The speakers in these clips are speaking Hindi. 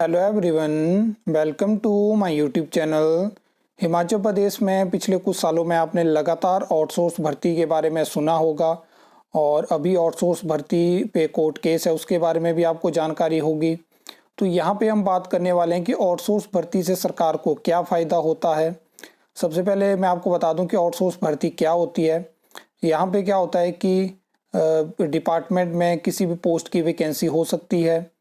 Hello everyone, welcome to my YouTube channel. Himachal Pradesh में पिछले कुछ सालों में आपने लगातार आउटसोर्स भर्ती के बारे में सुना होगा और अभी आउटसोर्स भर्ती पे कोर्ट केस है, उसके बारे में भी आपको जानकारी होगी। तो यहाँ पे हम बात करने वाले हैं कि आउटसोर्स भर्ती से सरकार को क्या फ़ायदा होता है। सबसे पहले मैं आपको बता दूं कि आउटसोर्स भर्ती क्या होती है। यहाँ पे क्या होता है कि डिपार्टमेंट में किसी भी पोस्ट की वैकेंसी हो सकती है,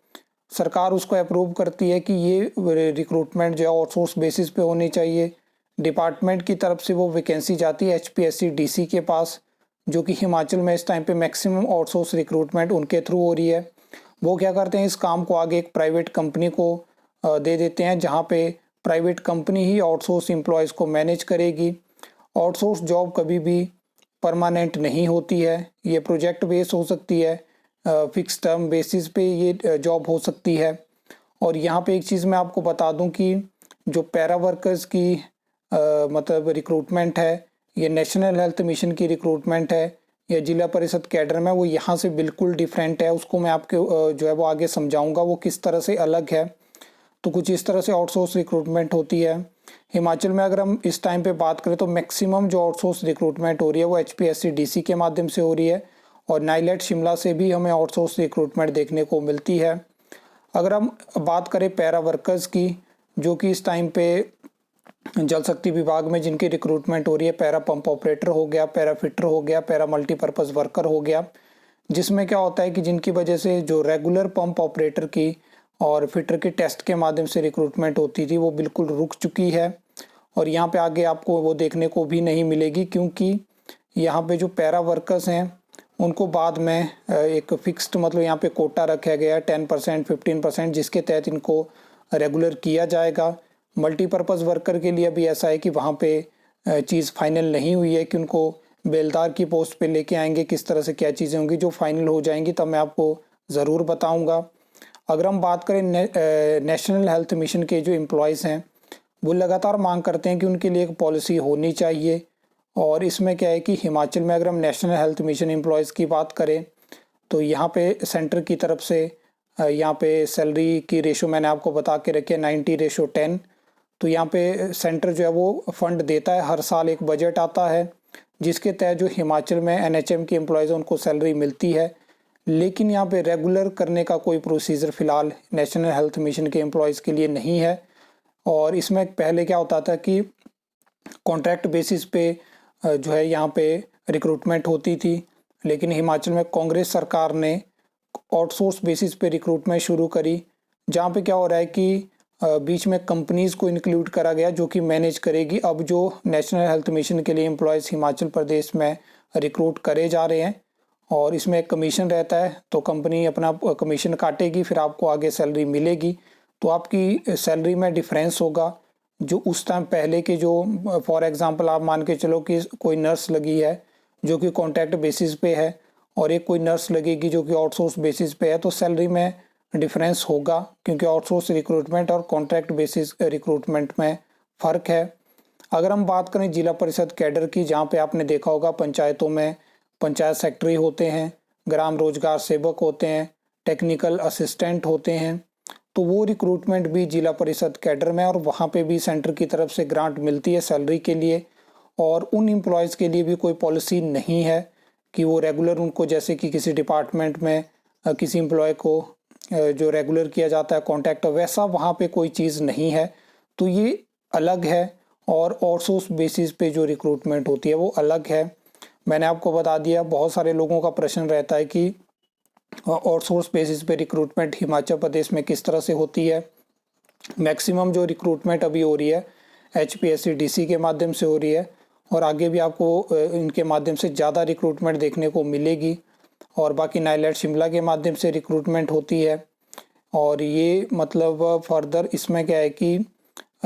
सरकार उसको अप्रूव करती है कि ये रिक्रूटमेंट जो है आउटसोर्स बेसिस पे होनी चाहिए। डिपार्टमेंट की तरफ से वो वैकेंसी जाती है एचपीएससी डीसी के पास, जो कि हिमाचल में इस टाइम पे मैक्सिमम आउटसोर्स रिक्रूटमेंट उनके थ्रू हो रही है। वो क्या करते हैं, इस काम को आगे एक प्राइवेट कंपनी को दे देते हैं, जहाँ पे प्राइवेट कंपनी ही आउटसोर्स एम्प्लॉयज़ को मैनेज करेगी। आउटसोर्स जॉब कभी भी परमानेंट नहीं होती है, ये प्रोजेक्ट बेस हो सकती है, फिक्स टर्म बेसिस पे ये जॉब हो सकती है। और यहाँ पे एक चीज़ मैं आपको बता दूं कि जो पैरा वर्कर्स की मतलब रिक्रूटमेंट है, ये नेशनल हेल्थ मिशन की रिक्रूटमेंट है या जिला परिषद कैडर में, वो यहाँ से बिल्कुल डिफरेंट है। उसको मैं आपके जो है वो आगे समझाऊंगा वो किस तरह से अलग है। तो कुछ इस तरह से आउटसोर्स रिक्रूटमेंट होती है। हिमाचल में अगर हम इस टाइम पे बात करें तो मैक्सिमम जो आउटसोर्स रिक्रूटमेंट हो रही है वो एचपीएससी डीसी के माध्यम से हो रही है, और नाइलेट शिमला से भी हमें आउटसोर्स रिक्रूटमेंट देखने को मिलती है। अगर हम बात करें पैरा वर्कर्स की, जो कि इस टाइम पे जल शक्ति विभाग में जिनकी रिक्रूटमेंट हो रही है, पैरा पंप ऑपरेटर हो गया, पैरा फिटर हो गया, पैरा मल्टीपर्पज़ वर्कर हो गया, जिसमें क्या होता है कि जिनकी वजह से जो रेगुलर पंप ऑपरेटर की और फिटर के टेस्ट के माध्यम से रिक्रूटमेंट होती थी वो बिल्कुल रुक चुकी है। और यहाँ पे आगे आपको वो देखने को भी नहीं मिलेगी, क्योंकि यहाँ पे जो पैरा वर्कर्स हैं उनको बाद में एक फिक्स्ड मतलब यहाँ पे कोटा रखा गया है 10% 15%, जिसके तहत इनको रेगुलर किया जाएगा। मल्टीपर्पज़ वर्कर के लिए भी ऐसा है कि वहाँ पे चीज़ फाइनल नहीं हुई है कि उनको बेलदार की पोस्ट पे लेके आएंगे, किस तरह से क्या चीज़ें होंगी। जो फाइनल हो जाएंगी तब मैं आपको ज़रूर बताऊंगा। अगर हम बात करें नेशनल हेल्थ मिशन के जो एम्प्लॉयज़ हैं, वो लगातार मांग करते हैं कि उनके लिए एक पॉलिसी होनी चाहिए। और इसमें क्या है कि हिमाचल में अगर हम नेशनल हेल्थ मिशन एम्प्लॉयज़ की बात करें तो यहाँ पे सेंटर की तरफ से यहाँ पे सैलरी की रेशो मैंने आपको बता के रखी है 90:10। तो यहाँ पे सेंटर जो है वो फंड देता है, हर साल एक बजट आता है जिसके तहत जो हिमाचल में एनएचएम के एम्प्लॉयज़ हैं उनको सैलरी मिलती है। लेकिन यहाँ पे रेगुलर करने का कोई प्रोसीजर फ़िलहाल नेशनल हेल्थ मिशन के एम्प्लॉयज़ के लिए नहीं है। और इसमें पहले क्या होता था कि कॉन्ट्रैक्ट बेसिस पे जो है यहाँ पे रिक्रूटमेंट होती थी, लेकिन हिमाचल में कांग्रेस सरकार ने आउटसोर्स बेसिस पे रिक्रूटमेंट शुरू करी, जहाँ पे क्या हो रहा है कि बीच में कंपनीज़ को इंक्लूड करा गया जो कि मैनेज करेगी अब जो नेशनल हेल्थ मिशन के लिए एम्प्लॉयज़ हिमाचल प्रदेश में रिक्रूट करे जा रहे हैं। और इसमें एक कमीशन रहता है, तो कंपनी अपना कमीशन काटेगी, फिर आपको आगे सैलरी मिलेगी। तो आपकी सैलरी में डिफरेंस होगा। जो उस टाइम पहले के जो फॉर एग्जांपल आप मान के चलो कि कोई नर्स लगी है जो कि कॉन्ट्रैक्ट बेसिस पे है, और एक कोई नर्स लगेगी जो कि आउटसोर्स बेसिस पे है, तो सैलरी में डिफरेंस होगा, क्योंकि आउटसोर्स रिक्रूटमेंट और कॉन्ट्रैक्ट बेसिस रिक्रूटमेंट में फ़र्क है। अगर हम बात करें जिला परिषद कैडर की, जहाँ पे आपने देखा होगा पंचायतों में पंचायत सेक्रेटरी होते हैं, ग्राम रोजगार सेवक होते हैं, टेक्निकल असिस्टेंट होते हैं, तो वो रिक्रूटमेंट भी जिला परिषद कैडर में, और वहाँ पे भी सेंटर की तरफ से ग्रांट मिलती है सैलरी के लिए। और उन एम्प्लॉयज़ के लिए भी कोई पॉलिसी नहीं है कि वो रेगुलर उनको, जैसे कि किसी डिपार्टमेंट में किसी एम्प्लॉय को जो रेगुलर किया जाता है कॉन्ट्रैक्ट, वैसा वहाँ पे कोई चीज़ नहीं है। तो ये अलग है, और आउटसोर्स बेसिस पे जो रिक्रूटमेंट होती है वो अलग है। मैंने आपको बता दिया। बहुत सारे लोगों का प्रश्न रहता है कि आउटसोर्स बेसिस पे रिक्रूटमेंट हिमाचल प्रदेश में किस तरह से होती है। मैक्सिमम जो रिक्रूटमेंट अभी हो रही है एचपीएससी डीसी के माध्यम से हो रही है, और आगे भी आपको इनके माध्यम से ज़्यादा रिक्रूटमेंट देखने को मिलेगी। और बाकी नाइलेट शिमला के माध्यम से रिक्रूटमेंट होती है। और ये मतलब फर्दर इसमें क्या है कि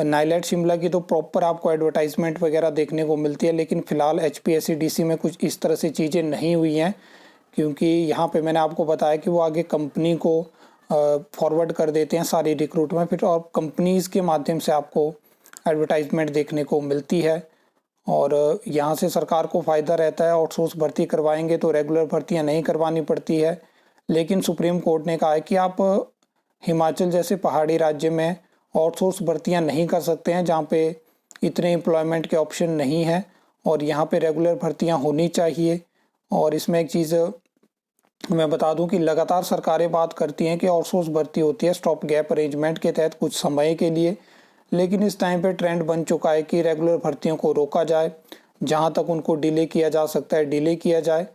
नाइलेट शिमला की तो प्रॉपर आपको एडवर्टाइजमेंट वगैरह देखने को मिलती है, लेकिन फ़िलहाल एचपीएससी डीसी में कुछ इस तरह से चीज़ें नहीं हुई हैं, क्योंकि यहाँ पे मैंने आपको बताया कि वो आगे कंपनी को फॉरवर्ड कर देते हैं सारी रिक्रूटमेंट, फिर और कंपनीज़ के माध्यम से आपको एडवर्टाइजमेंट देखने को मिलती है। और यहाँ से सरकार को फ़ायदा रहता है, आउटसोर्स भर्ती करवाएंगे तो रेगुलर भर्तियाँ नहीं करवानी पड़ती है। लेकिन सुप्रीम कोर्ट ने कहा है कि आप हिमाचल जैसे पहाड़ी राज्य में आउटसोर्स भर्तियां नहीं कर सकते हैं, जहां पे इतने एम्प्लॉयमेंट के ऑप्शन नहीं है और यहाँ पे रेगुलर भर्तियां होनी चाहिए। और इसमें एक चीज़ मैं बता दूं कि लगातार सरकारें बात करती हैं कि आउटसोर्स भर्ती होती है स्टॉप गैप अरेंजमेंट के तहत कुछ समय के लिए, लेकिन इस टाइम पे ट्रेंड बन चुका है कि रेगुलर भर्तियों को रोका जाए, जहां तक उनको डिले किया जा सकता है डिले किया जाए,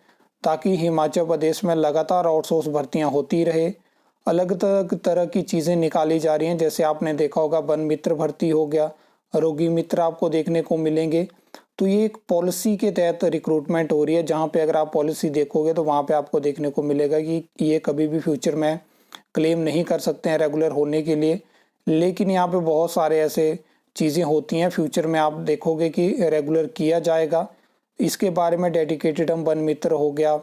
ताकि हिमाचल प्रदेश में लगातार आउटसोर्स भर्तियां होती रहे। अलग अलग तरह की चीज़ें निकाली जा रही हैं, जैसे आपने देखा होगा वन मित्र भर्ती हो गया, रोगी मित्र आपको देखने को मिलेंगे। तो ये एक पॉलिसी के तहत रिक्रूटमेंट हो रही है, जहाँ पे अगर आप पॉलिसी देखोगे तो वहाँ पे आपको देखने को मिलेगा कि ये कभी भी फ्यूचर में क्लेम नहीं कर सकते हैं रेगुलर होने के लिए, लेकिन यहाँ पे बहुत सारे ऐसे चीज़ें होती हैं फ्यूचर में आप देखोगे कि रेगुलर किया जाएगा। इसके बारे में डेडिकेटेड हम वन मित्र हो गया,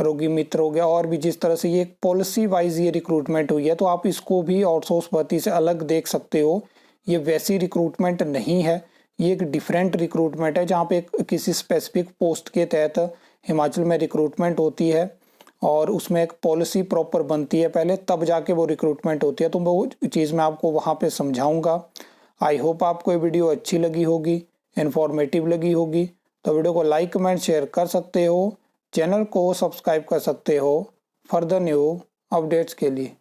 रोगी मित्र हो गया, और भी जिस तरह से ये एक पॉलिसी वाइज ये रिक्रूटमेंट हुई है, तो आप इसको भी आउटसोर्स भर्ती से अलग देख सकते हो। ये वैसी रिक्रूटमेंट नहीं है, ये एक डिफरेंट रिक्रूटमेंट है, जहाँ पे किसी स्पेसिफिक पोस्ट के तहत हिमाचल में रिक्रूटमेंट होती है और उसमें एक पॉलिसी प्रॉपर बनती है पहले, तब जाके वो रिक्रूटमेंट होती है। तो वो चीज़ मैं आपको वहाँ पे समझाऊंगा। आई होप आपको ये वीडियो अच्छी लगी होगी, इन्फॉर्मेटिव लगी होगी। तो वीडियो को लाइक कमेंट शेयर कर सकते हो, चैनल को सब्सक्राइब कर सकते हो फर्दर न्यू अपडेट्स के लिए।